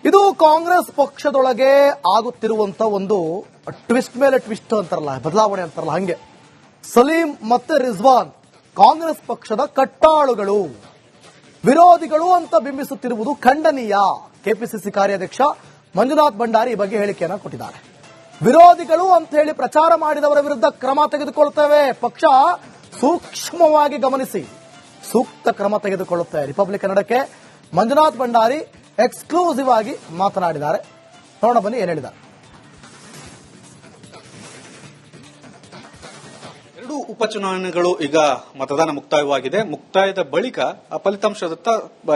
ಇದು ಕಾಂಗ್ರೆಸ್ ಪಕ್ಷದೊಳಗೆ ಆಗುತ್ತಿರುವಂತ ಒಂದು ಟ್ವಿಸ್ಟ್ ಮೇಲೆ ಟ್ವಿಸ್ಟ್ ಅಂತಾರಲ್ಲ, ಬದಲಾವಣೆ ಅಂತಾರಲ್ಲ, ಹಂಗೆ ಸಲೀಂ ಮತ್ತೆ ರಿಜ್ವಾನ್ ಕಾಂಗ್ರೆಸ್ ಪಕ್ಷದ ಕಟ್ಟಾಳುಗಳು, ವಿರೋಧಿಗಳು ಅಂತ ಬಿಂಬಿಸುತ್ತಿರುವುದು ಖಂಡನೀಯ. ಕೆಪಿಸಿಸಿ ಕಾರ್ಯಾಧ್ಯಕ್ಷ ಮಂಜುನಾಥ್ ಭಂಡಾರಿ ಈ ಬಗ್ಗೆ ಹೇಳಿಕೆಯನ್ನ ಕೊಟ್ಟಿದ್ದಾರೆ. ವಿರೋಧಿಗಳು ಅಂತ ಹೇಳಿ ಪ್ರಚಾರ ಮಾಡಿದವರ ವಿರುದ್ಧ ಕ್ರಮ ತೆಗೆದುಕೊಳ್ಳುತ್ತೇವೆ, ಪಕ್ಷ ಸೂಕ್ಷ್ಮವಾಗಿ ಗಮನಿಸಿ ಸೂಕ್ತ ಕ್ರಮ ತೆಗೆದುಕೊಳ್ಳುತ್ತೆ. ರಿಪಬ್ಲಿಕ್ ಕನ್ನಡಕ್ಕೆ ಮಂಜುನಾಥ್ ಭಂಡಾರಿ ಎಕ್ಸ್ಕ್ಲೂಸಿವ್ ಆಗಿ ಮಾತನಾಡಿದ್ದಾರೆ. ನೋಡೋಣ ಬನ್ನಿ ಏನ್ ಹೇಳಿದ್ದಾರೆ. ಎರಡು ಉಪಚುನಾವಣೆಗಳು ಈಗ ಮತದಾನ ಮುಕ್ತಾಯವಾಗಿದೆ. ಮುಕ್ತಾಯದ ಬಳಿಕ ಫಲಿತಾಂಶದತ್ತ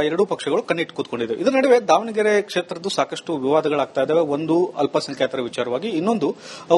ಎರಡೂ ಪಕ್ಷಗಳು ಕಣ್ಣಿಟ್ಟು ಕೂತ್ಕೊಂಡಿವೆ. ಇದರ ನಡುವೆ ದಾವಣಗೆರೆ ಕ್ಷೇತ್ರದ್ದು ಸಾಕಷ್ಟು ವಿವಾದಗಳಾಗ್ತಾ ಇದ್ದಾವೆ. ಒಂದು ಅಲ್ಪಸಂಖ್ಯಾತರ ವಿಚಾರವಾಗಿ, ಇನ್ನೊಂದು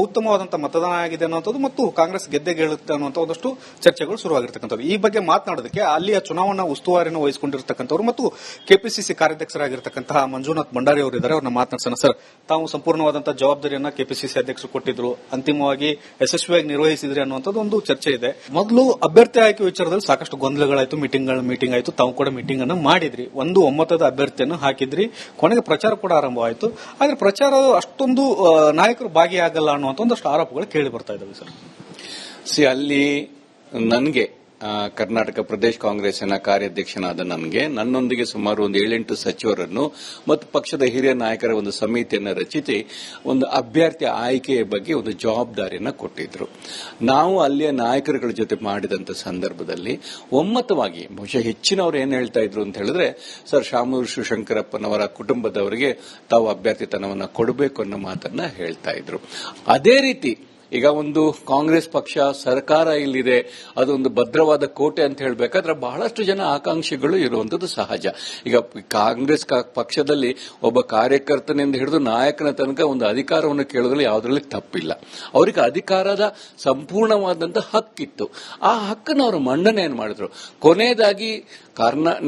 ಉತ್ತಮವಾದಂತಹ ಮತದಾನ ಆಗಿದೆ ಅನ್ನುವಂಥದ್ದು ಮತ್ತು ಕಾಂಗ್ರೆಸ್ ಗೆದ್ದೆ ಗೆಲ್ಲುತ್ತೆ ಅನ್ನುವಂಥ ಒಂದಷ್ಟು ಚರ್ಚೆಗಳು ಶುರುವಾಗಿರ್ತಕ್ಕಂಥದ್ದು. ಈ ಬಗ್ಗೆ ಮಾತನಾಡೋದಕ್ಕೆ ಅಲ್ಲಿಯ ಚುನಾವಣಾ ಉಸ್ತುವಾರಿಯನ್ನು ವಹಿಸಿಕೊಂಡಿರ್ತಕ್ಕಂಥವ್ರು ಮತ್ತು ಕೆಪಿಸಿಸಿ ಕಾರ್ಯಾಧ್ಯಕ್ಷರಾಗಿರ್ತಕ್ಕಂತಹ ಮಂಜುನಾಥ್ ಭಂಡಾರಿ ಅವರು ಇದ್ದಾರೆ. ಅವ್ರನ್ನ ಮಾತನಾಡ್ಸೋಣ. ಸರ್, ತಾವು ಸಂಪೂರ್ಣವಾದಂತಹ ಜವಾಬ್ದಾರಿಯನ್ನ ಕೆಪಿಸಿಸಿ ಅಧ್ಯಕ್ಷರು ಕೊಟ್ಟಿದ್ರು, ಅಂತಿಮವಾಗಿ ಯಶಸ್ವಿಯಾಗಿ ನಿರ್ವಹಿಸಿದ್ರಿ ಅನ್ನುವಂಥದ್ದು ಒಂದು ಚರ್ಚೆ ಇದೆ. ಮೊದಲು ಅಭ್ಯರ್ಥಿ ಆಯ್ಕೆ ವಿಚಾರದಲ್ಲಿ ಸಾಕಷ್ಟು ಗೊಂದಲಗಳಾಯ್ತು, ಮೀಟಿಂಗ್ ಆಯ್ತು. ತಾವು ಕೂಡ ಮೀಟಿಂಗ್ ಅನ್ನು ಮಾಡಿದ್ರಿ, ಒಂದು ಒಮ್ಮತದ ಅಭ್ಯರ್ಥಿಯನ್ನು ಹಾಕಿದ್ರಿ, ಕೊನೆಗೆ ಪ್ರಚಾರ ಕೂಡ ಆರಂಭವಾಯಿತು. ಆದ್ರೆ ಪ್ರಚಾರ ಅಷ್ಟೊಂದು ನಾಯಕರು ಭಾಗಿಯಾಗಲ್ಲ ಅನ್ನುವಂಥ ಒಂದಷ್ಟು ಆರೋಪಗಳು ಕೇಳಿ ಬರ್ತಾ ಇದ್ದಾವೆ. ಸರ್, ಅಲ್ಲಿ ನನಗೆ ಕರ್ನಾಟಕ ಪ್ರದೇಶ ಕಾಂಗ್ರೆಸ್ನ ಕಾರ್ಯಾಧ್ಯಕ್ಷನಾದ ನನಗೆ ನನ್ನೊಂದಿಗೆ ಸುಮಾರು ಒಂದು 7-8 ಸಚಿವರನ್ನು ಮತ್ತು ಪಕ್ಷದ ಹಿರಿಯ ನಾಯಕರ ಒಂದು ಸಮಿತಿಯನ್ನು ರಚಿಸಿ ಒಂದು ಅಭ್ಯರ್ಥಿ ಆಯ್ಕೆಯ ಬಗ್ಗೆ ಒಂದು ಜವಾಬ್ದಾರಿಯನ್ನು ಕೊಟ್ಟಿದ್ರು. ನಾವು ಅಲ್ಲಿಯ ನಾಯಕರುಗಳ ಜೊತೆ ಮಾಡಿದಂತ ಸಂದರ್ಭದಲ್ಲಿ ಒಮ್ಮತವಾಗಿ ಬಹುಶಃ ಹೆಚ್ಚಿನವರು ಏನ್ ಹೇಳ್ತಾ ಇದ್ರು ಅಂತ ಹೇಳಿದ್ರೆ, ಸರ್ ಶಾಮೂರು ಶಿವಶಂಕರಪ್ಪನವರ ಕುಟುಂಬದವರಿಗೆ ತಾವು ಅಭ್ಯರ್ಥಿತನವನ್ನು ಕೊಡಬೇಕು ಅನ್ನೋ ಮಾತನ್ನ ಹೇಳ್ತಾ ಇದ್ರು. ಅದೇ ರೀತಿ ಈಗ ಒಂದು ಕಾಂಗ್ರೆಸ್ ಪಕ್ಷ ಸರ್ಕಾರ ಇಲ್ಲಿದೆ, ಅದೊಂದು ಭದ್ರವಾದ ಕೋಟೆ ಅಂತ ಹೇಳಬೇಕಾದ್ರೆ ಬಹಳಷ್ಟು ಜನ ಆಕಾಂಕ್ಷಿಗಳು ಇರುವಂತದ್ದು ಸಹಜ. ಈಗ ಕಾಂಗ್ರೆಸ್ ಪಕ್ಷದಲ್ಲಿ ಒಬ್ಬ ಕಾರ್ಯಕರ್ತನಿಂದ ಹಿಡಿದು ನಾಯಕನ ತನಕ ಒಂದು ಅಧಿಕಾರವನ್ನು ಕೇಳೋದ್ರಲ್ಲಿ ಯಾವುದರಲ್ಲಿ ತಪ್ಪಿಲ್ಲ. ಅವರಿಗೆ ಅಧಿಕಾರದ ಸಂಪೂರ್ಣವಾದಂತಹ ಹಕ್ಕಿತ್ತು. ಆ ಹಕ್ಕನ್ನು ಅವರು ಮಂಡನೆಯನ್ನು ಮಾಡಿದ್ರು. ಕೊನೆಯದಾಗಿ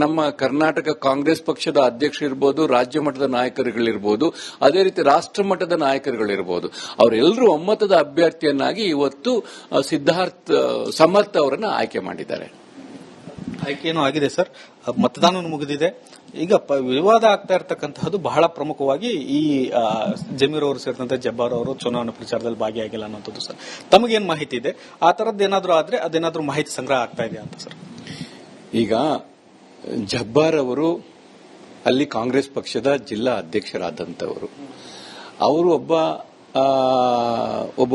ನಮ್ಮ ಕರ್ನಾಟಕ ಕಾಂಗ್ರೆಸ್ ಪಕ್ಷದ ಅಧ್ಯಕ್ಷರಿರ್ಬೋದು, ರಾಜ್ಯ ಮಟ್ಟದ ನಾಯಕರುಗಳಿರ್ಬೋದು, ಅದೇ ರೀತಿ ರಾಷ್ಟ್ರ ಮಟ್ಟದ ನಾಯಕರುಗಳಿರ್ಬೋದು, ಅವರೆಲ್ಲರೂ ಒಮ್ಮತದ ಅಭ್ಯರ್ಥಿಯನ್ನಾಗಿ ಇವತ್ತು ಸಿದ್ಧಾರ್ಥ್ ಸಮರ್ಥ್ ಅವರನ್ನ ಆಯ್ಕೆ ಮಾಡಿದ್ದಾರೆ. ಆಯ್ಕೆಯೂ ಆಗಿದೆ ಸರ್, ಮತದಾನ ಮುಗಿದಿದೆ. ಈಗ ವಿವಾದ ಆಗ್ತಾ ಇರತಕ್ಕಂತಹದ್ದು ಬಹಳ ಪ್ರಮುಖವಾಗಿ ಈ ಜಮೀರ್ ಅವರು ಸೇರಿದಂತೆ ಜಬ್ಬಾರ್ ಅವರು ಚುನಾವಣಾ ಪ್ರಚಾರದಲ್ಲಿ ಭಾಗಿಯಾಗಿಲ್ಲ ಅನ್ನೋಂಥದ್ದು. ಸರ್, ತಮಗೇನು ಮಾಹಿತಿ ಇದೆ? ಆ ತರದ್ದು ಏನಾದರೂ ಆದ್ರೆ ಅದೇನಾದ್ರೂ ಮಾಹಿತಿ ಸಂಗ್ರಹ ಆಗ್ತಾ ಇದೆ ಅಂತ ಸರ್? ಈಗ ಜಬ್ಬಾರ್ ಅವರು ಅಲ್ಲಿ ಕಾಂಗ್ರೆಸ್ ಪಕ್ಷದ ಜಿಲ್ಲಾ ಅಧ್ಯಕ್ಷರಾದಂತವರು. ಅವರು ಒಬ್ಬ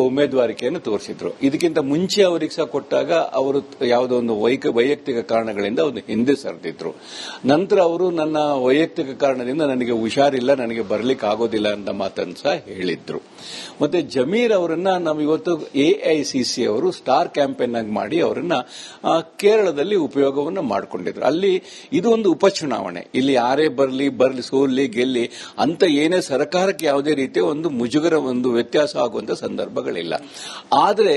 ಉಮೇದುವಾರಿಕೆಯನ್ನು ತೋರಿಸಿದ್ರು. ಇದಕ್ಕಿಂತ ಮುಂಚೆ ಅವರಿಗೆ ಸಹ ಕೊಟ್ಟಾಗ ಅವರು ಯಾವುದೋ ಒಂದು ವೈಯಕ್ತಿಕ ಕಾರಣಗಳಿಂದ ಒಂದು ಹಿಂದೆ ಸರಿದಿದ್ರು. ನಂತರ ಅವರು ನನ್ನ ವೈಯಕ್ತಿಕ ಕಾರಣದಿಂದ ನನಗೆ ಹುಷಾರಿಲ್ಲ, ನನಗೆ ಬರ್ಲಿಕ್ಕೆ ಆಗೋದಿಲ್ಲ ಅಂತ ಮಾತನ್ನು ಸಹ ಹೇಳಿದ್ರು. ಮತ್ತೆ ಜಮೀರ್ ಅವರನ್ನ ನಾವು ಇವತ್ತು ಎಐಸಿಸಿ ಅವರು ಸ್ಟಾರ್ ಕ್ಯಾಂಪೇನ್ ಆಗಿ ಮಾಡಿ ಅವರನ್ನ ಕೇರಳದಲ್ಲಿ ಉಪಯೋಗವನ್ನು ಮಾಡಿಕೊಂಡಿದ್ರು. ಅಲ್ಲಿ ಇದು ಒಂದು ಉಪಚುನಾವಣೆ, ಇಲ್ಲಿ ಯಾರೇ ಬರ್ಲಿ ಸೋಲ್ಲಿ ಗೆಲ್ಲಿ ಅಂತ ಏನೇ ಸರ್ಕಾರಕ್ಕೆ ಯಾವುದೇ ರೀತಿಯ ಒಂದು ಮುಜುಗರ ಒಂದು ವ್ಯತ್ಯಾಸ ಆಗುವಂತ ಸಂದರ್ಭಗಳಿಲ್ಲ. ಆದರೆ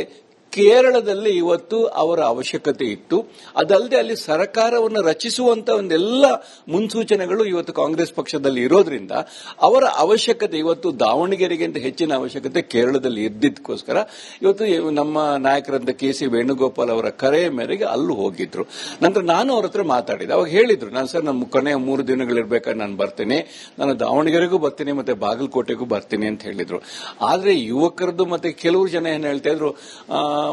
ಕೇರಳದಲ್ಲಿ ಇವತ್ತು ಅವರ ಅವಶ್ಯಕತೆ ಇತ್ತು. ಅದಲ್ಲದೆ ಅಲ್ಲಿ ಸರ್ಕಾರವನ್ನು ರಚಿಸುವಂತ ಒಂದೆಲ್ಲ ಮುನ್ಸೂಚನೆಗಳು ಇವತ್ತು ಕಾಂಗ್ರೆಸ್ ಪಕ್ಷದಲ್ಲಿ ಇರೋದ್ರಿಂದ ಅವರ ಅವಶ್ಯಕತೆ ಇವತ್ತು ದಾವಣಗೆರೆಗಿಂತ ಹೆಚ್ಚಿನ ಅವಶ್ಯಕತೆ ಕೇರಳದಲ್ಲಿ ಇದ್ದಿದ್ದಕ್ಕೋಸ್ಕರ ಇವತ್ತು ನಮ್ಮ ನಾಯಕರಂತ ಕೆ.ಸಿ. ವೇಣುಗೋಪಾಲ್ ಅವರ ಕರೆಯ ಮೇರೆಗೆ ಅಲ್ಲೂ ಹೋಗಿದ್ರು. ನಂತರ ನಾನು ಅವ್ರ ಹತ್ರ ಮಾತಾಡಿದೆ. ಅವಾಗ ಹೇಳಿದ್ರು, ನಾನು ಸರ್ ನಮ್ಮ ಕೊನೆಯ 3 ದಿನಗಳಿರ್ಬೇಕಾದ್ರೆ ನಾನು ಬರ್ತೀನಿ, ನಾನು ದಾವಣಗೆರೆಗೂ ಬರ್ತೀನಿ ಮತ್ತೆ ಬಾಗಲಕೋಟೆಗೂ ಬರ್ತೀನಿ ಅಂತ ಹೇಳಿದ್ರು. ಆದ್ರೆ ಯುವಕರದ್ದು ಮತ್ತೆ ಕೆಲವರು ಜನ ಏನ್ ಹೇಳ್ತಾ ಇದ್ರು,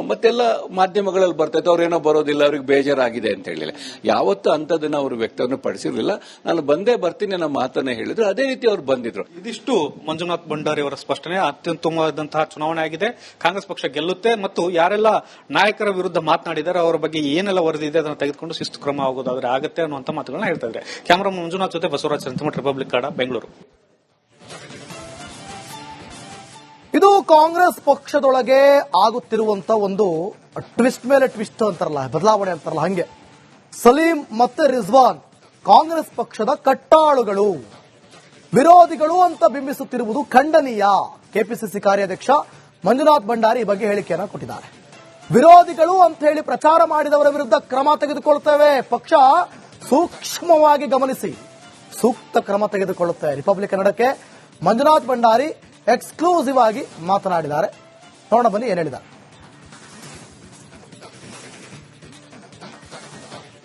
ಮತ್ತೆಲ್ಲ ಮಾಧ್ಯಮಗಳಲ್ಲಿ ಬರ್ತಾ ಅವ್ರೇನೋ ಬರೋದಿಲ್ಲ, ಅವ್ರಿಗೆ ಬೇಜಾರಾಗಿದೆ ಅಂತ ಹೇಳಿಲ್ಲ. ಯಾವತ್ತೂ ಅಂತದನ್ನ ಅವರು ವ್ಯಕ್ತವನ್ನು ಪಡಿಸಿರ್ಲಿಲ್ಲ. ನಾನು ಬಂದೇ ಬರ್ತೀನಿ ಅನ್ನೋ ಮಾತನ್ನ ಹೇಳಿದ್ರು. ಅದೇ ರೀತಿ ಅವರು ಬಂದಿದ್ರು. ಇದಿಷ್ಟು ಮಂಜುನಾಥ್ ಭಂಡಾರಿ ಅವರ ಸ್ಪಷ್ಟನೆ. ಅತ್ಯುತ್ತಮವಾದಂತಹ ಚುನಾವಣೆ ಆಗಿದೆ, ಕಾಂಗ್ರೆಸ್ ಪಕ್ಷ ಗೆಲ್ಲುತ್ತೆ ಮತ್ತು ಯಾರೆಲ್ಲ ನಾಯಕರ ವಿರುದ್ಧ ಮಾತನಾಡಿದ್ದಾರೆ ಅವರ ಬಗ್ಗೆ ಏನೆಲ್ಲ ವರದಿ ಇದೆ ಅದನ್ನು ತೆಗೆದುಕೊಂಡು ಶಿಸ್ತು ಕ್ರಮ ಆಗೋದಾದ್ರೆ ಆಗುತ್ತೆ ಅನ್ನುವಂತ ಮಾತುಗಳನ್ನ ಹೇಳ್ತಾ ಇದ್ದಾರೆ. ಕ್ಯಾಮರಾ ಮಂಜುನಾಥ್ ಜೊತೆ ಬಸವರಾಜ್ ಸಂತಮಠ, ರಿಪಬ್ಲಿಕ್ ಕನ್ನಡ, ಬೆಂಗಳೂರು. ಇದು ಕಾಂಗ್ರೆಸ್ ಪಕ್ಷದೊಳಗೆ ಆಗುತ್ತಿರುವಂತ ಒಂದು ಟ್ವಿಸ್ಟ್ ಮೇಲೆ ಟ್ವಿಸ್ಟ್ ಅಂತಾರಲ್ಲ, ಬದಲಾವಣೆ ಅಂತಾರಲ್ಲ, ಹಂಗೆ ಸಲೀಂ ಮತ್ತೆ ರಿಜ್ವಾನ್ ಕಾಂಗ್ರೆಸ್ ಪಕ್ಷದ ಕಟ್ಟಾಳುಗಳು, ವಿರೋಧಿಗಳು ಅಂತ ಬಿಂಬಿಸುತ್ತಿರುವುದು ಖಂಡನೀಯ. ಕೆಪಿಸಿಸಿ ಕಾರ್ಯಾಧ್ಯಕ್ಷ ಮಂಜುನಾಥ್ ಭಂಡಾರಿ ಈ ಬಗ್ಗೆ ಹೇಳಿಕೆಯನ್ನ ಕೊಟ್ಟಿದ್ದಾರೆ. ವಿರೋಧಿಗಳು ಅಂತ ಹೇಳಿ ಪ್ರಚಾರ ಮಾಡಿದವರ ವಿರುದ್ಧ ಕ್ರಮ ತೆಗೆದುಕೊಳ್ಳುತ್ತೇವೆ, ಪಕ್ಷ ಸೂಕ್ಷ್ಮವಾಗಿ ಗಮನಿಸಿ ಸೂಕ್ತ ಕ್ರಮ ತೆಗೆದುಕೊಳ್ಳುತ್ತೆ. ರಿಪಬ್ಲಿಕ್ ಕನ್ನಡಕ್ಕೆ ಮಂಜುನಾಥ್ ಭಂಡಾರಿ ಎಕ್ಸ್ಕ್ಲೂಸಿವ್ ಆಗಿ ಮಾತನಾಡಿದ್ದಾರೆ. ನೋಡೋಣ ಬನ್ನಿ ಏನ್ ಹೇಳಿದ್ದಾರೆ.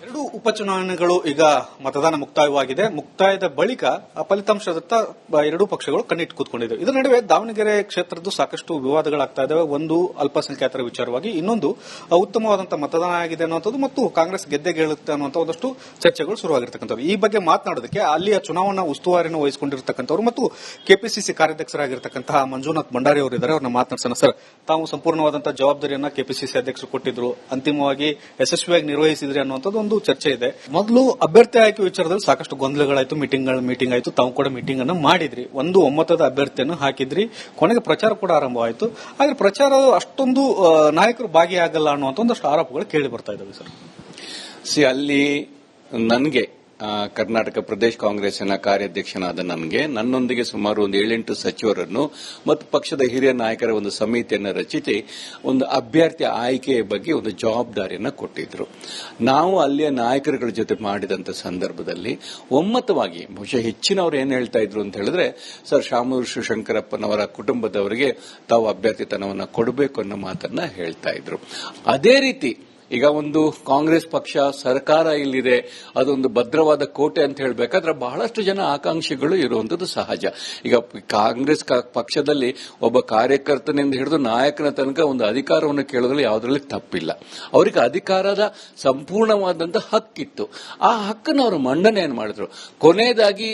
ಎರಡು ಉಪಚುನಾವಣೆಗಳು ಈಗ ಮತದಾನ ಮುಕ್ತಾಯವಾಗಿದೆ. ಮುಕ್ತಾಯದ ಬಳಿಕ ಫಲಿತಾಂಶದತ್ತ ಎರಡೂ ಪಕ್ಷಗಳು ಕಣ್ಣಿಟ್ಟು ಕೂತ್ಕೊಂಡಿದೆ. ಇದರ ನಡುವೆ ದಾವಣಗೆರೆ ಕ್ಷೇತ್ರದ್ದು ಸಾಕಷ್ಟು ವಿವಾದಗಳಾಗ್ತಾ ಇದಾವೆ. ಒಂದು ಅಲ್ಪಸಂಖ್ಯಾತರ ವಿಚಾರವಾಗಿ, ಇನ್ನೊಂದು ಉತ್ತಮವಾದಂತಹ ಮತದಾನ ಆಗಿದೆ ಅನ್ನುವಂಥದ್ದು ಮತ್ತು ಕಾಂಗ್ರೆಸ್ ಗೆದ್ದೆ ಗೆಲ್ಲುತ್ತೆ ಅನ್ನುವಂಥ ಒಂದಷ್ಟು ಚರ್ಚೆಗಳು ಶುರುವಾಗಿರ್ತಕ್ಕಂಥದ್ದು. ಈ ಬಗ್ಗೆ ಮಾತನಾಡೋದಕ್ಕೆ ಅಲ್ಲಿಯ ಚುನಾವಣಾ ಉಸ್ತುವಾರಿಯನ್ನು ವಹಿಸಿಕೊಂಡಿರ್ತಕ್ಕಂಥವ್ರು ಮತ್ತು ಕೆಪಿಸಿಸಿ ಕಾರ್ಯಾಧ್ಯಕ್ಷರಾಗಿರ್ತಕ್ಕಂತಹ ಮಂಜುನಾಥ್ ಭಂಡಾರಿ ಅವರು ಇದ್ದಾರೆ. ಅವ್ರನ್ನ ಮಾತನಾಡ್ಸೋಣ. ಸರ್, ತಾವು ಸಂಪೂರ್ಣವಾದಂತಹ ಜವಾಬ್ದಾರಿಯನ್ನ ಕೆಪಿಸಿಸಿ ಅಧ್ಯಕ್ಷರು ಕೊಟ್ಟಿದ್ರು, ಅಂತಿಮವಾಗಿ ಯಶಸ್ವಿಯಾಗಿ ನಿರ್ವಹಿಸಿದ್ರಿ ಅನ್ನುವಂಥದ್ದು ಒಂದು ಚರ್ಚೆ ಇದೆ. ಮೊದಲು ಅಭ್ಯರ್ಥಿ ಆಯ್ಕೆ ವಿಚಾರದಲ್ಲಿ ಸಾಕಷ್ಟು ಗೊಂದಲಗಳಾಯ್ತು, ಮೀಟಿಂಗ್ ಆಯ್ತು. ತಾವು ಕೂಡ ಮೀಟಿಂಗ್ ಅನ್ನು ಮಾಡಿದ್ರಿ, ಒಂದು ಒಮ್ಮತದ ಅಭ್ಯರ್ಥಿಯನ್ನು ಹಾಕಿದ್ರಿ, ಕೊನೆಗೆ ಪ್ರಚಾರ ಕೂಡ ಆರಂಭವಾಯಿತು. ಆದ್ರೆ ಪ್ರಚಾರ ಅಷ್ಟೊಂದು ನಾಯಕರು ಭಾಗಿಯಾಗಲ್ಲ ಅನ್ನುವಂಥ ಒಂದಷ್ಟು ಆರೋಪಗಳು ಕೇಳಿ ಬರ್ತಾ ಇದ್ದಾವೆ. ಸರ್, ಅಲ್ಲಿ ನನಗೆ ಕರ್ನಾಟಕ ಪ್ರದೇಶ ಕಾಂಗ್ರೆಸ್ನ ಕಾರ್ಯಾಧ್ಯಕ್ಷನಾದ ನನಗೆ ನನ್ನೊಂದಿಗೆ ಸುಮಾರು ಒಂದು 7-8 ಸಚಿವರನ್ನು ಮತ್ತು ಪಕ್ಷದ ಹಿರಿಯ ನಾಯಕರ ಒಂದು ಸಮಿತಿಯನ್ನು ರಚಿಸಿ ಒಂದು ಅಭ್ಯರ್ಥಿ ಆಯ್ಕೆಯ ಬಗ್ಗೆ ಒಂದು ಜವಾಬ್ದಾರಿಯನ್ನು ಕೊಟ್ಟಿದ್ರು. ನಾವು ಅಲ್ಲಿಯ ನಾಯಕರುಗಳ ಜೊತೆ ಮಾಡಿದಂತ ಸಂದರ್ಭದಲ್ಲಿ ಒಮ್ಮತವಾಗಿ ಬಹುಶಃ ಹೆಚ್ಚಿನವರು ಏನ್ ಹೇಳ್ತಾ ಇದ್ರು ಅಂತ ಹೇಳಿದ್ರೆ, ಸರ್ ಶಾಮೂರು ಶಿವಶಂಕರಪ್ಪನವರ ಕುಟುಂಬದವರಿಗೆ ತಾವು ಅಭ್ಯರ್ಥಿತನವನ್ನು ಕೊಡಬೇಕು ಅನ್ನೋ ಮಾತನ್ನ ಹೇಳ್ತಾ ಇದ್ರು. ಅದೇ ರೀತಿ ಈಗ ಒಂದು ಕಾಂಗ್ರೆಸ್ ಪಕ್ಷ ಸರ್ಕಾರ ಇಲ್ಲಿದೆ, ಅದೊಂದು ಭದ್ರವಾದ ಕೋಟೆ ಅಂತ ಹೇಳಬೇಕಾದ್ರೆ ಬಹಳಷ್ಟು ಜನ ಆಕಾಂಕ್ಷಿಗಳು ಇರುವಂತದ್ದು ಸಹಜ. ಈಗ ಕಾಂಗ್ರೆಸ್ ಪಕ್ಷದಲ್ಲಿ ಒಬ್ಬ ಕಾರ್ಯಕರ್ತನಿಂದ ಹಿಡಿದು ನಾಯಕನ ತನಕ ಒಂದು ಅಧಿಕಾರವನ್ನು ಕೇಳೋದ್ರಲ್ಲಿ ಯಾವುದರಲ್ಲಿ ತಪ್ಪಿಲ್ಲ. ಅವರಿಗೆ ಅಧಿಕಾರದ ಸಂಪೂರ್ಣವಾದಂತಹ ಹಕ್ಕಿತ್ತು. ಆ ಹಕ್ಕನ್ನು ಅವರು ಮಂಡನೆಯನ್ನು ಮಾಡಿದ್ರು. ಕೊನೆಯದಾಗಿ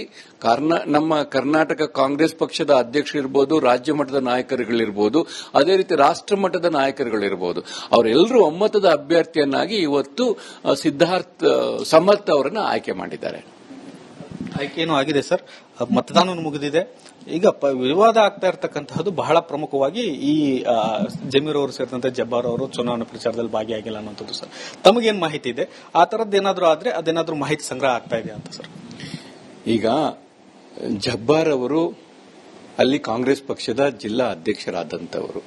ನಮ್ಮ ಕರ್ನಾಟಕ ಕಾಂಗ್ರೆಸ್ ಪಕ್ಷದ ಅಧ್ಯಕ್ಷರಿರ್ಬೋದು, ರಾಜ್ಯ ಮಟ್ಟದ ನಾಯಕರುಗಳಿರ್ಬೋದು, ಅದೇ ರೀತಿ ರಾಷ್ಟ್ರ ಮಟ್ಟದ ನಾಯಕರುಗಳಿರ್ಬೋದು, ಅವರೆಲ್ಲರೂ ಒಮ್ಮತದ ಅಭ್ಯರ್ಥಿಯನ್ನಾಗಿ ಇವತ್ತು ಸಿದ್ಧಾರ್ಥ್ ಸಮರ್ಥ್ ಅವರನ್ನ ಆಯ್ಕೆ ಮಾಡಿದ್ದಾರೆ. ಆಯ್ಕೆನೂ ಆಗಿದೆ ಸರ್, ಮತದಾನ ಮುಗಿದಿದೆ. ಈಗ ವಿವಾದ ಆಗ್ತಾ ಇರತಕ್ಕಂತಹದ್ದು ಬಹಳ ಪ್ರಮುಖವಾಗಿ ಈ ಜಮೀರ್ ಅವರು ಸೇರಿದಂತೆ ಜಬ್ಬಾರ್ ಅವರು ಚುನಾವಣಾ ಪ್ರಚಾರದಲ್ಲಿ ಭಾಗಿಯಾಗಿಲ್ಲ ಅನ್ನೋಂಥದ್ದು. ಸರ್, ತಮಗೇನು ಮಾಹಿತಿ ಇದೆ? ಆ ತರದ್ದು ಏನಾದರೂ ಆದ್ರೆ ಅದೇನಾದ್ರೂ ಮಾಹಿತಿ ಸಂಗ್ರಹ ಆಗ್ತಾ ಇದೆ ಅಂತ ಸರ್? ಈಗ ಜಬ್ಬಾರ್ ಅವರು ಅಲ್ಲಿ ಕಾಂಗ್ರೆಸ್ ಪಕ್ಷದ ಜಿಲ್ಲಾ ಅಧ್ಯಕ್ಷರಾದಂತವರು.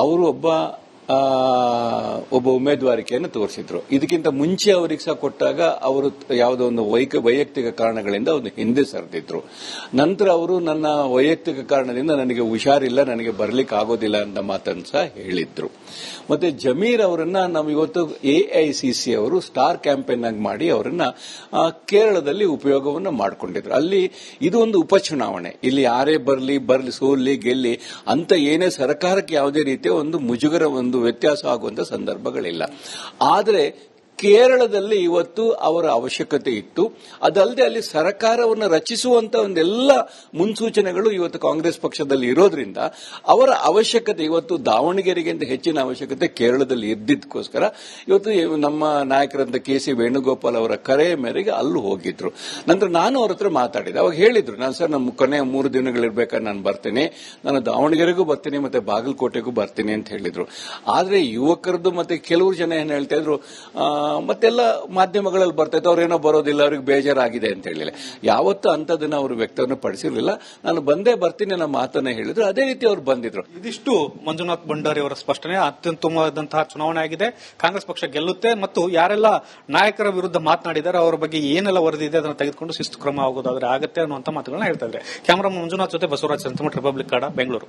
ಅವರು ಒಬ್ಬ ಉಮೇದುವಾರಿಕೆಯನ್ನು ತೋರಿಸಿದ್ರು. ಇದಕ್ಕಿಂತ ಮುಂಚೆ ಅವರಿಗೆ ಸಹ ಕೊಟ್ಟಾಗ ಅವರು ಯಾವುದೋ ಒಂದು ವೈಯಕ್ತಿಕ ಕಾರಣಗಳಿಂದ ಒಂದು ಹಿಂದೆ ಸರಿದಿದ್ರು. ನಂತರ ಅವರು ನನ್ನ ವೈಯಕ್ತಿಕ ಕಾರಣದಿಂದ ನನಗೆ ಹುಷಾರಿಲ್ಲ, ನನಗೆ ಬರ್ಲಿಕ್ಕೆ ಆಗೋದಿಲ್ಲ ಅಂತ ಮಾತನ್ನು ಸಹ ಹೇಳಿದ್ರು. ಮತ್ತೆ ಜಮೀರ್ ಅವರನ್ನ ನಾವು ಇವತ್ತು ಎಐಸಿಸಿ ಅವರು ಸ್ಟಾರ್ ಕ್ಯಾಂಪೇನ್ ಆಗಿ ಮಾಡಿ ಅವರನ್ನ ಕೇರಳದಲ್ಲಿ ಉಪಯೋಗವನ್ನು ಮಾಡಿಕೊಂಡಿದ್ರು. ಅಲ್ಲಿ ಇದು ಒಂದು ಉಪಚುನಾವಣೆ, ಇಲ್ಲಿ ಯಾರೇ ಬರ್ಲಿ ಸೋಲಿ ಗೆಲ್ಲಿ ಅಂತ ಏನೇ ಸರ್ಕಾರಕ್ಕೆ ಯಾವುದೇ ರೀತಿಯ ಒಂದು ಮುಜುಗರ ಒಂದು ವ್ಯತ್ಯಾಸ ಆಗುವಂತ ಸಂದರ್ಭಗಳಿಲ್ಲ. ಆದರೆ ಕೇರಳದಲ್ಲಿ ಇವತ್ತು ಅವರ ಅವಶ್ಯಕತೆ ಇತ್ತು. ಅದಲ್ಲದೆ ಅಲ್ಲಿ ಸರ್ಕಾರವನ್ನು ರಚಿಸುವಂತ ಒಂದೆಲ್ಲ ಮುನ್ಸೂಚನೆಗಳು ಇವತ್ತು ಕಾಂಗ್ರೆಸ್ ಪಕ್ಷದಲ್ಲಿ ಇರೋದ್ರಿಂದ ಅವರ ಅವಶ್ಯಕತೆ ಇವತ್ತು ದಾವಣಗೆರೆಗಿಂತ ಹೆಚ್ಚಿನ ಅವಶ್ಯಕತೆ ಕೇರಳದಲ್ಲಿ ಇದ್ದಿದ್ದಕ್ಕೋಸ್ಕರ ಇವತ್ತು ನಮ್ಮ ನಾಯಕರಂತ ಕೆ.ಸಿ. ವೇಣುಗೋಪಾಲ್ ಅವರ ಕರೆಯ ಮೇರೆಗೆ ಅಲ್ಲೂ ಹೋಗಿದ್ರು. ನಂತರ ನಾನು ಅವ್ರ ಹತ್ರ ಮಾತಾಡಿದೆ. ಅವಾಗ ಹೇಳಿದ್ರು, ನಾನು ಸರ್ ನಮ್ಮ ಕೊನೆಯ 3 ದಿನಗಳಿರ್ಬೇಕಾದ್ರೆ ನಾನು ಬರ್ತೇನೆ, ನಾನು ದಾವಣಗೆರೆಗೂ ಬರ್ತೀನಿ ಮತ್ತೆ ಬಾಗಲಕೋಟೆಗೂ ಬರ್ತೀನಿ ಅಂತ ಹೇಳಿದ್ರು. ಆದ್ರೆ ಯುವಕರದ್ದು ಮತ್ತೆ ಕೆಲವರು ಜನ ಏನ್ ಹೇಳ್ತಾ ಇದ್ರು, ಮತ್ತೆಲ್ಲ ಮಾಧ್ಯಮಗಳಲ್ಲಿ ಬರ್ತಾ ಇತ್ತು, ಅವ್ರೇನೋ ಬರೋದಿಲ್ಲ, ಅವ್ರಿಗೆ ಬೇಜಾರಾಗಿದೆ ಅಂತ ಹೇಳಿಲ್ಲ. ಯಾವತ್ತೂ ಅಂತದನ್ನ ಅವರು ವ್ಯಕ್ತವನ್ನು ಪಡಿಸಿರ್ಲಿಲ್ಲ. ನಾನು ಬಂದೇ ಬರ್ತೀನಿ ಅನ್ನೋ ಮಾತನ್ನ ಹೇಳಿದ್ರು. ಅದೇ ರೀತಿ ಅವರು ಬಂದಿದ್ರು. ಇದಿಷ್ಟು ಮಂಜುನಾಥ್ ಭಂಡಾರಿ ಅವರ ಸ್ಪಷ್ಟನೆ. ಅತ್ಯುತ್ತಮವಾದಂತಹ ಚುನಾವಣೆ ಆಗಿದೆ, ಕಾಂಗ್ರೆಸ್ ಪಕ್ಷ ಗೆಲ್ಲುತ್ತೆ ಮತ್ತು ಯಾರೆಲ್ಲ ನಾಯಕರ ವಿರುದ್ಧ ಮಾತನಾಡಿದ್ದಾರೆ ಅವರ ಬಗ್ಗೆ ಏನೆಲ್ಲ ವರದಿ ಇದೆ ಅದನ್ನು ತೆಗೆದುಕೊಂಡು ಶಿಸ್ತು ಕ್ರಮ ಆಗೋದಾದ್ರೆ ಆಗತ್ತೆ ಅನ್ನುವಂತ ಮಾತುಗಳನ್ನ ಹೇಳ್ತಾ ಇದ್ದಾರೆ. ಕ್ಯಾಮರಾ ಮಂಜುನಾಥ್ ಜೊತೆ ಬಸವರಾಜ್ ಸಂತಮಠ, ರಿಪಬ್ಲಿಕ್ ಕನ್ನಡ, ಬೆಂಗಳೂರು.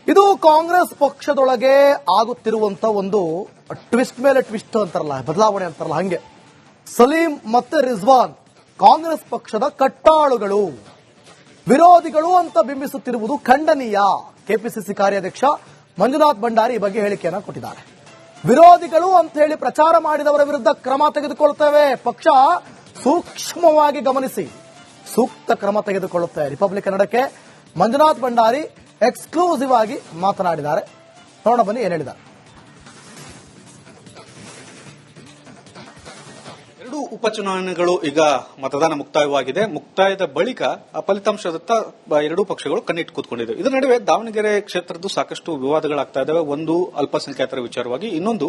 ಇದು ಕಾಂಗ್ರೆಸ್ ಪಕ್ಷದೊಳಗೆ ಆಗುತ್ತಿರುವಂತ ಒಂದು ಟ್ವಿಸ್ಟ್ ಮೇಲೆ ಟ್ವಿಸ್ಟ್ ಅಂತಾರಲ್ಲ, ಬದಲಾವಣೆ ಅಂತಾರಲ್ಲ, ಹಂಗೆ ಸಲೀಂ ಮತ್ತೆ ರಿಜ್ವಾನ್ ಕಾಂಗ್ರೆಸ್ ಪಕ್ಷದ ಕಟ್ಟಾಳುಗಳು, ವಿರೋಧಿಗಳು ಅಂತ ಬಿಂಬಿಸುತ್ತಿರುವುದು ಖಂಡನೀಯ. ಕೆಪಿಸಿಸಿ ಕಾರ್ಯಾಧ್ಯಕ್ಷ ಮಂಜುನಾಥ್ ಭಂಡಾರಿ ಈ ಬಗ್ಗೆ ಹೇಳಿಕೆಯನ್ನು ಕೊಟ್ಟಿದ್ದಾರೆ. ವಿರೋಧಿಗಳು ಅಂತ ಹೇಳಿ ಪ್ರಚಾರ ಮಾಡಿದವರ ವಿರುದ್ಧ ಕ್ರಮ ತೆಗೆದುಕೊಳ್ತೇವೆ, ಪಕ್ಷ ಸೂಕ್ಷ್ಮವಾಗಿ ಗಮನಿಸಿ ಸೂಕ್ತ ಕ್ರಮ ತೆಗೆದುಕೊಳ್ಳುತ್ತೆ. ರಿಪಬ್ಲಿಕ್ ಕನ್ನಡಕ್ಕೆ ಮಂಜುನಾಥ್ ಭಂಡಾರಿ ಎಕ್ಸ್ಕ್ಲೂಸಿವ್ ಆಗಿ ಮಾತನಾಡಿದ್ದಾರೆ. ನೋಡೋಣ ಬನ್ನಿ ಏನ್ ಹೇಳಿದ್ದಾರೆ. ಎರಡು ಉಪಚುನಾವಣೆಗಳು ಈಗ ಮತದಾನ ಮುಕ್ತಾಯವಾಗಿದೆ. ಮುಕ್ತಾಯದ ಬಳಿಕ ಫಲಿತಾಂಶದತ್ತ ಎರಡೂ ಪಕ್ಷಗಳು ಕಣ್ಣಿಟ್ಟು ಕೂತ್ಕೊಂಡಿದೆ. ಇದರ ನಡುವೆ ದಾವಣಗೆರೆ ಕ್ಷೇತ್ರದ್ದು ಸಾಕಷ್ಟು ವಿವಾದಗಳಾಗ್ತಾ ಇದಾವೆ. ಒಂದು ಅಲ್ಪಸಂಖ್ಯಾತರ ವಿಚಾರವಾಗಿ, ಇನ್ನೊಂದು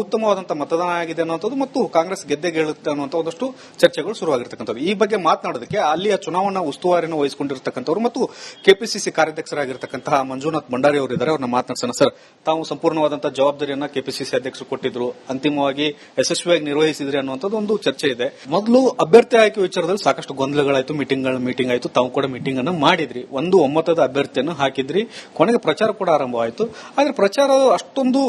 ಉತ್ತಮವಾದಂತಹ ಮತದಾನ ಆಗಿದೆ ಅನ್ನುವಂಥದ್ದು ಮತ್ತು ಕಾಂಗ್ರೆಸ್ ಗೆದ್ದೆ ಗೆಲ್ಲುತ್ತೆ ಅನ್ನುವಂಥ ಒಂದಷ್ಟು ಚರ್ಚೆಗಳು ಶುರುವಾಗಿರ್ತಕ್ಕಂಥದ್ದು. ಈ ಬಗ್ಗೆ ಮಾತನಾಡೋದಕ್ಕೆ ಅಲ್ಲಿಯ ಚುನಾವಣಾ ಉಸ್ತುವಾರಿಯನ್ನು ವಹಿಸಿಕೊಂಡಿರ್ತಕ್ಕಂಥವ್ರು ಮತ್ತು ಕೆಪಿಸಿಸಿ ಕಾರ್ಯಾಧ್ಯಕ್ಷರಾಗಿರ್ತಕ್ಕಂತಹ ಮಂಜುನಾಥ್ ಭಂಡಾರಿ ಅವರು ಇದ್ದಾರೆ. ಅವ್ರನ್ನ ಮಾತನಾಡ್ಸೋಣ. ಸರ್, ತಾವು ಸಂಪೂರ್ಣವಾದಂತಹ ಜವಾಬ್ದಾರಿಯನ್ನ ಕೆಪಿಸಿಸಿ ಅಧ್ಯಕ್ಷರು ಕೊಟ್ಟಿದ್ರು, ಅಂತಿಮವಾಗಿ ಯಶಸ್ವಿಯಾಗಿ ನಿರ್ವಹಿಸಿದ್ರಿ ಅನ್ನುವಂಥದ್ದು ಒಂದು ಚರ್ಚೆ ಚರ್ಚೆ ಇದೆ. ಮೊದಲು ಅಭ್ಯರ್ಥಿ ಆಯ್ಕೆ ವಿಚಾರದಲ್ಲಿ ಸಾಕಷ್ಟು ಗೊಂದಲಗಳಾಯ್ತು, ಮೀಟಿಂಗ್ ಆಯ್ತು. ತಾವು ಕೂಡ ಮೀಟಿಂಗ್ ಅನ್ನು ಮಾಡಿದ್ರಿ, ಒಂದು ಒಮ್ಮತದ ಅಭ್ಯರ್ಥಿಯನ್ನು ಹಾಕಿದ್ರಿ, ಕೊನೆಗೆ ಪ್ರಚಾರ ಕೂಡ ಆರಂಭವಾಯಿತು. ಆದ್ರೆ ಪ್ರಚಾರ ಅಷ್ಟೊಂದು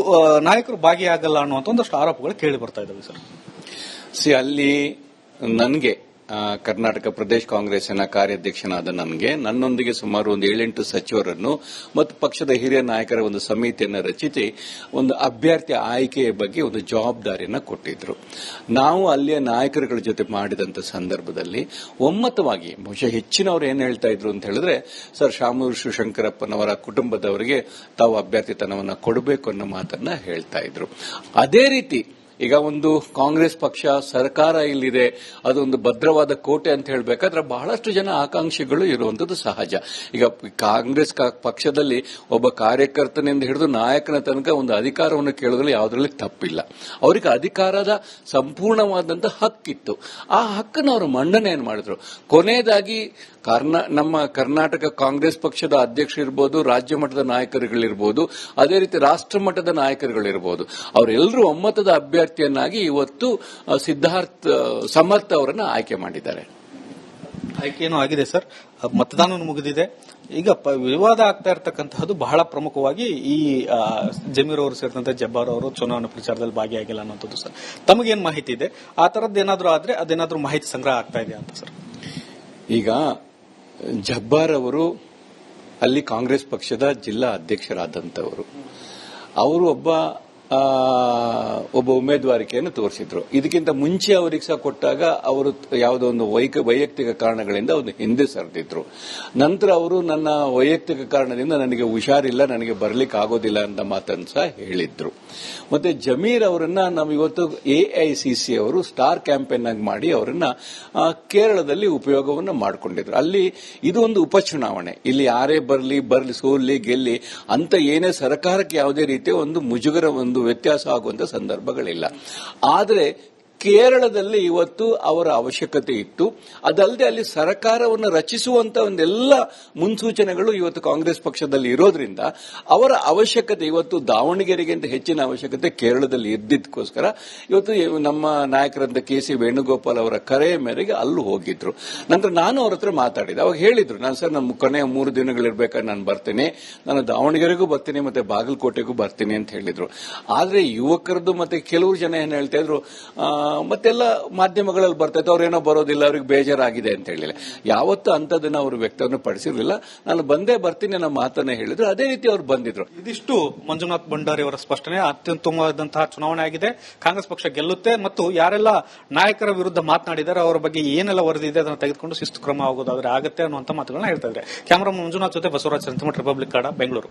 ನಾಯಕರು ಭಾಗಿಯಾಗಲ್ಲ ಅನ್ನುವಂತ ಒಂದಷ್ಟು ಆರೋಪಗಳು ಕೇಳಿ ಬರ್ತಾ ಇದಾವೆ ಸರ್. ಅಲ್ಲಿ ನನಗೆ ಕರ್ನಾಟಕ ಪ್ರದೇಶ ಕಾಂಗ್ರೆಸ್ನ ಕಾರ್ಯಾಧ್ಯಕ್ಷನಾದ ನನಗೆ ನನ್ನೊಂದಿಗೆ ಸುಮಾರು ಒಂದು 7-8 ಸಚಿವರನ್ನು ಮತ್ತು ಪಕ್ಷದ ಹಿರಿಯ ನಾಯಕರ ಒಂದು ಸಮಿತಿಯನ್ನು ರಚಿಸಿ ಒಂದು ಅಭ್ಯರ್ಥಿ ಆಯ್ಕೆಯ ಬಗ್ಗೆ ಒಂದು ಜವಾಬ್ದಾರಿಯನ್ನು ಕೊಟ್ಟಿದ್ರು. ನಾವು ಅಲ್ಲಿಯ ನಾಯಕರುಗಳ ಜೊತೆ ಮಾಡಿದಂತ ಸಂದರ್ಭದಲ್ಲಿ ಒಮ್ಮತವಾಗಿ ಬಹುಶಃ ಹೆಚ್ಚಿನವರು ಏನ್ ಹೇಳ್ತಾ ಇದ್ರು ಅಂತ ಹೇಳಿದ್ರೆ, ಸರ್ ಶಾಮೂರು ಶಿವಶಂಕರಪ್ಪನವರ ಕುಟುಂಬದವರಿಗೆ ತಾವು ಅಭ್ಯರ್ಥಿತನವನ್ನು ಕೊಡಬೇಕು ಅನ್ನೋ ಮಾತನ್ನ ಹೇಳ್ತಾ ಇದ್ರು. ಅದೇ ರೀತಿ ಈಗ ಒಂದು ಕಾಂಗ್ರೆಸ್ ಪಕ್ಷ ಸರ್ಕಾರ ಇಲ್ಲಿದೆ, ಅದೊಂದು ಭದ್ರವಾದ ಕೋಟೆ ಅಂತ ಹೇಳಬೇಕಾದ್ರೆ ಬಹಳಷ್ಟು ಜನ ಆಕಾಂಕ್ಷಿಗಳು ಇರುವಂತದ್ದು ಸಹಜ. ಈಗ ಕಾಂಗ್ರೆಸ್ ಪಕ್ಷದಲ್ಲಿ ಒಬ್ಬ ಕಾರ್ಯಕರ್ತನಿಂದ ಹಿಡಿದು ನಾಯಕನ ತನಕ ಒಂದು ಅಧಿಕಾರವನ್ನು ಕೇಳೋದ್ರಲ್ಲಿ ಯಾವುದರಲ್ಲಿ ತಪ್ಪಿಲ್ಲ. ಅವರಿಗೆ ಅಧಿಕಾರದ ಸಂಪೂರ್ಣವಾದಂತಹ ಹಕ್ಕಿತ್ತು. ಆ ಹಕ್ಕನ್ನು ಅವರು ಮಂಡನೆಯನ್ನು ಮಾಡಿದ್ರು. ಕೊನೆಯದಾಗಿ ನಮ್ಮ ಕರ್ನಾಟಕ ಕಾಂಗ್ರೆಸ್ ಪಕ್ಷದ ಅಧ್ಯಕ್ಷರಿರ್ಬೋದು, ರಾಜ್ಯ ಮಟ್ಟದ ನಾಯಕರುಗಳಿರ್ಬೋದು, ಅದೇ ರೀತಿ ರಾಷ್ಟ್ರ ಮಟ್ಟದ ನಾಯಕರುಗಳಿರ್ಬೋದು, ಅವರೆಲ್ಲರೂ ಒಮ್ಮತದ ಅಭ್ಯರ್ಥಿಯನ್ನಾಗಿ ಇವತ್ತು ಸಿದ್ಧಾರ್ಥ್ ಸಮರ್ಥ ಅವರನ್ನು ಆಯ್ಕೆ ಮಾಡಿದ್ದಾರೆ. ಆಯ್ಕೆಯೂ ಆಗಿದೆ ಸರ್, ಮತದಾನ ಮುಗಿದಿದೆ. ಈಗ ವಿವಾದ ಆಗ್ತಾ ಇರತಕ್ಕಂತಹದ್ದು ಬಹಳ ಪ್ರಮುಖವಾಗಿ ಈ ಜಮೀರ್ ಅವರು ಸೇರಿದಂತೆ ಜಬ್ಬಾರ್ ಅವರು ಚುನಾವಣಾ ಪ್ರಚಾರದಲ್ಲಿ ಭಾಗಿಯಾಗಿಲ್ಲ ಅನ್ನೋದು ಸರ್. ತಮಗೇನು ಮಾಹಿತಿ ಇದೆ? ಆ ತರದ್ದು ಏನಾದರೂ ಆದ್ರೆ ಅದೇನಾದ್ರೂ ಮಾಹಿತಿ ಸಂಗ್ರಹ ಆಗ್ತಾ ಇದೆ ಅಂತ ಸರ್? ಈಗ ಜಬ್ಬಾರ್ ಅವರು ಅಲ್ಲಿ ಕಾಂಗ್ರೆಸ್ ಪಕ್ಷದ ಜಿಲ್ಲಾ ಅಧ್ಯಕ್ಷರಾದಂತವರು. ಅವರು ಒಬ್ಬ ಉಮೇದುವಾರಿಕೆಯನ್ನು ತೋರಿಸಿದ್ರು. ಇದಕ್ಕಿಂತ ಮುಂಚೆ ಅವರಿಗೆ ಸಹ ಕೊಟ್ಟಾಗ ಅವರು ಯಾವುದೋ ಒಂದು ವೈಯಕ್ತಿಕ ಕಾರಣಗಳಿಂದ ಒಂದು ಹಿಂದೆ ಸರಿದಿದ್ರು. ನಂತರ ಅವರು ನನ್ನ ವೈಯಕ್ತಿಕ ಕಾರಣದಿಂದ ನನಗೆ ಹುಷಾರಿಲ್ಲ, ನನಗೆ ಬರ್ಲಿಕ್ಕೆ ಆಗೋದಿಲ್ಲ ಅಂತ ಮಾತನ್ನು ಸಹ ಹೇಳಿದ್ರು. ಮತ್ತೆ ಜಮೀರ್ ಅವರನ್ನ ನಾವು ಇವತ್ತು ಎಐಸಿಸಿ ಅವರು ಸ್ಟಾರ್ ಕ್ಯಾಂಪೇನ್ ಆಗಿ ಮಾಡಿ ಅವರನ್ನ ಕೇರಳದಲ್ಲಿ ಉಪಯೋಗವನ್ನು ಮಾಡಿಕೊಂಡಿದ್ರು. ಅಲ್ಲಿ ಇದು ಒಂದು ಉಪಚುನಾವಣೆ, ಇಲ್ಲಿ ಯಾರೇ ಬರಲಿ ಸೋಲಿ ಗೆಲ್ಲಿ ಅಂತ ಏನೇ ಸರ್ಕಾರಕ್ಕೆ ಯಾವುದೇ ರೀತಿಯ ಒಂದು ಮುಜುಗರ ಒಂದು ವ್ಯತ್ಯಾಸ ಆಗುವಂತ ಸಂದರ್ಭಗಳಿಲ್ಲ. ಆದರೆ ಕೇರಳದಲ್ಲಿ ಇವತ್ತು ಅವರ ಅವಶ್ಯಕತೆ ಇತ್ತು. ಅದಲ್ಲದೆ ಅಲ್ಲಿ ಸರ್ಕಾರವನ್ನು ರಚಿಸುವಂತ ಒಂದೆಲ್ಲ ಮುನ್ಸೂಚನೆಗಳು ಇವತ್ತು ಕಾಂಗ್ರೆಸ್ ಪಕ್ಷದಲ್ಲಿ ಇರೋದ್ರಿಂದ ಅವರ ಅವಶ್ಯಕತೆ ಇವತ್ತು ದಾವಣಗೆರೆಗಿಂತ ಹೆಚ್ಚಿನ ಅವಶ್ಯಕತೆ ಕೇರಳದಲ್ಲಿ ಇದ್ದಿದ್ದಕ್ಕೋಸ್ಕರ ಇವತ್ತು ನಮ್ಮ ನಾಯಕರಂತ ಕೆ.ಸಿ. ವೇಣುಗೋಪಾಲ್ ಅವರ ಕರೆಯ ಮೇರೆಗೆ ಅಲ್ಲೂ ಹೋಗಿದ್ರು. ನಂತರ ನಾನು ಅವ್ರ ಹತ್ರ ಮಾತಾಡಿದೆ. ಅವಾಗ ಹೇಳಿದ್ರು, ನಾನು ಸರ್ ನಮ್ಮ ಕೊನೆಯ 3 ದಿನಗಳಿರ್ಬೇಕಾದ್ರೆ ನಾನು ಬರ್ತೀನಿ, ನಾನು ದಾವಣಗೆರೆಗೂ ಬರ್ತೀನಿ ಮತ್ತೆ ಬಾಗಲಕೋಟೆಗೂ ಬರ್ತೀನಿ ಅಂತ ಹೇಳಿದ್ರು. ಆದ್ರೆ ಯುವಕರದ್ದು ಮತ್ತೆ ಕೆಲವರು ಜನ ಏನ್ ಹೇಳ್ತಾ ಇದ್ರು, ಮತ್ತೆಲ್ಲ ಮಾಧ್ಯಮಗಳಲ್ಲಿ ಬರ್ತಾ ಇತ್ತು, ಅವ್ರೇನೋ ಬರೋದಿಲ್ಲ, ಅವ್ರಿಗೆ ಬೇಜಾರಾಗಿದೆ ಅಂತ ಹೇಳಿಲ್ಲ. ಯಾವತ್ತೂ ಅಂತದನ್ನ ಅವರು ವ್ಯಕ್ತವನ್ನು ಪಡಿಸಿರ್ಲಿಲ್ಲ. ನಾನು ಬಂದೇ ಬರ್ತೀನಿ ಅನ್ನೋ ಮಾತನ್ನ ಹೇಳಿದ್ರು. ಅದೇ ರೀತಿ ಅವರು ಬಂದಿದ್ರು. ಇದಿಷ್ಟು ಮಂಜುನಾಥ್ ಭಂಡಾರಿ ಅವರ ಸ್ಪಷ್ಟನೆ. ಅತ್ಯುತ್ತಮವಾದಂತಹ ಚುನಾವಣೆ ಆಗಿದೆ, ಕಾಂಗ್ರೆಸ್ ಪಕ್ಷ ಗೆಲ್ಲುತ್ತೆ, ಮತ್ತು ಯಾರೆಲ್ಲ ನಾಯಕರ ವಿರುದ್ಧ ಮಾತನಾಡಿದ್ದಾರೆ ಅವರ ಬಗ್ಗೆ ಏನೆಲ್ಲ ವರದಿ ಇದೆ ಅದನ್ನು ತೆಗೆದುಕೊಂಡು ಶಿಸ್ತು ಕ್ರಮ ಆಗೋದಾದ್ರೆ ಆಗುತ್ತೆ ಅನ್ನುವಂತ ಮಾತುಗಳನ್ನ ಹೇಳ್ತಾ ಇದ್ದಾರೆ. ಕ್ಯಾಮರಾ ಮಂಜುನಾಥ್ ಜೊತೆ ಬಸವರಾಜ್ ಸಂತಮಠ, ರಿಪಬ್ಲಿಕ್ ಕನ್ನಡ, ಬೆಂಗಳೂರು.